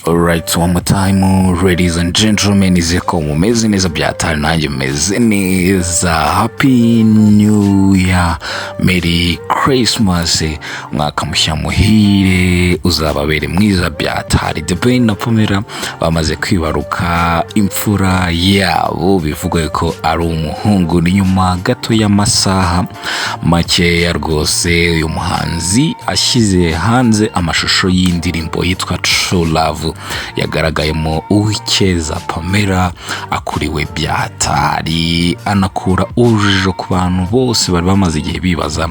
Alright, one more time, ladies and gentlemen, izeko mumeze neza byatari nanjye meze neza. Happy New Year, Merry Christmas, mwaka mushya muhire uzababere mwiza byatari. The Ben na Pamella bamaze kwibaruka imfura yabo, bivugwa ko ari umuhungu. Ni nyuma gato y'amasaha makeya rwose uyu muhanzi ashyize hanze amashusho y'indirimbo yitwa True Love yagaragayemo Uwikeza Pamella akuriwe byatari, anakura urujijo ku bantu bose bari bamaze igihe bibaza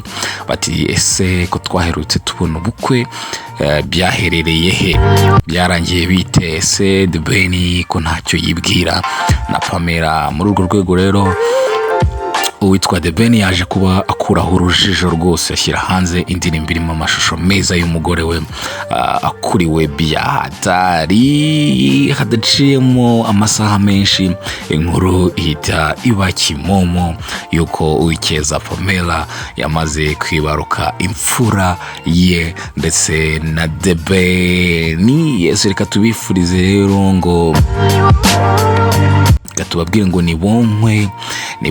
bati ese ko twaherutse tubona ubukwe byaherereye he, byarangiye bite, ese The Ben ko ntacyo yibwira na Pamella. Muri urwo rwego rero uwitwa The Ben yaje kuba akuraho urujijo rwose, ashyira hanze indirimbo irimo amashusho meza y'umugore we akuriwe byatari. Hadaciyemo amasaha menshi inkuru ihita iba kimomo yuko Uwikeza Pamella yamaze kwibaruka imfura ye ndetse na The Ben. Yes, reka tubifurize rero ngo gatubabwire ngo ni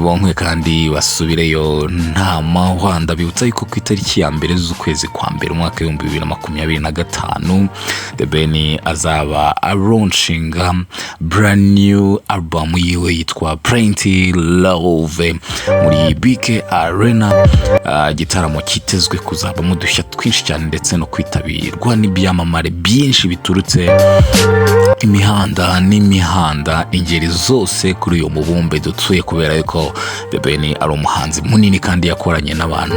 bonkwe kandi basubireyo nta mahwanda. Bibutsa yuko ku itariki ya mbere z'ukwezi kwa mbere umwaka wa 2025 The Ben azaba launching brand new album yiwe yitwa Plenty Love muri BK Arena. Gitaramo kitezwe kuzabamo udushya twinshi cyane ndetse no kwitabirwa n'ibyamamare byinshi biturutse imihanda n'imihanda, ingeri zose kuri uyu mubumbe dutuye, kubera yuko The Ben ari umuhanzi munini kandi yakoranye n'abantu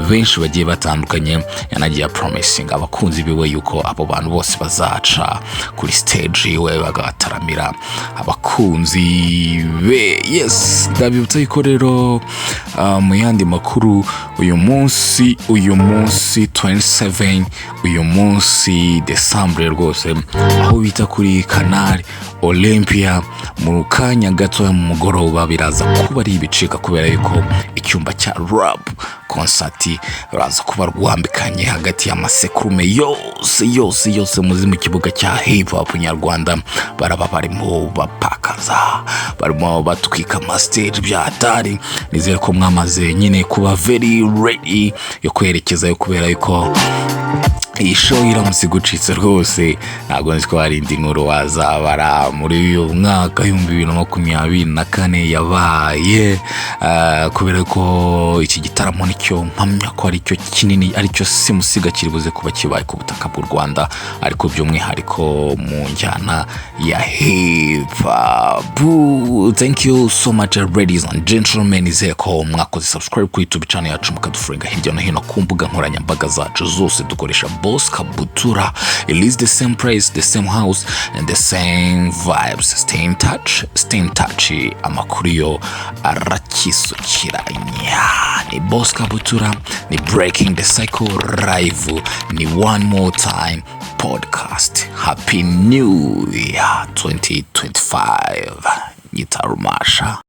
benshi bagiye batandukanye. Yanagiye promising abakunzi biwe yuko abo bantu bose bazaca kuri stage iwe bagataramira abakunzi be. Yes, ndabibutsa yuko rero mu yandi makuru uyu munsi 27 uyu munsi December rwose, aho bita kuri Canal Olympia mu kanya gato mu mugoroba biraza kuba ari ibicika, kubera yuko icyumba cya rap concert baraza kuba rwambikanye hagati y'amasekurume yose muzi mu kibuga cya hip hop nyarwanda. Baraba barimo bapakaza, barimo batwika stage byatari. Nizere ko mwamaze nyine kuba very ready yo kwerekeza yo, kubera yuko iyi show iramutse gucitse rwose ntabwo nzi ko hari indi nkuru wazabara muri uyu mwaka 2024 yabaye, kubera ko iki gitaramo nicyo mpamya ko ari cyo kinini, ari cyo simusiga kiribuze kuba kibaye ku butaka bw'u Rwanda, ariko by'umwihariko mu njyana ya hip hop. Thank you so much ladies and gentlemen, izere ko mwakoze subscribe ku YouTube channel yacu mukadufuringa hirya no hino ku mbuga nkoranyambaga zacu zose dukoresha Boss Kabutura. It is the same place, the same house and the same vibes. Stay in touch. Amakuru yo arakisukiranya. Ni Boss Kabutura, ni Breaking the Cycle Live, ni One More Time podcast. Happy New Year 2025. Nyitarumasha.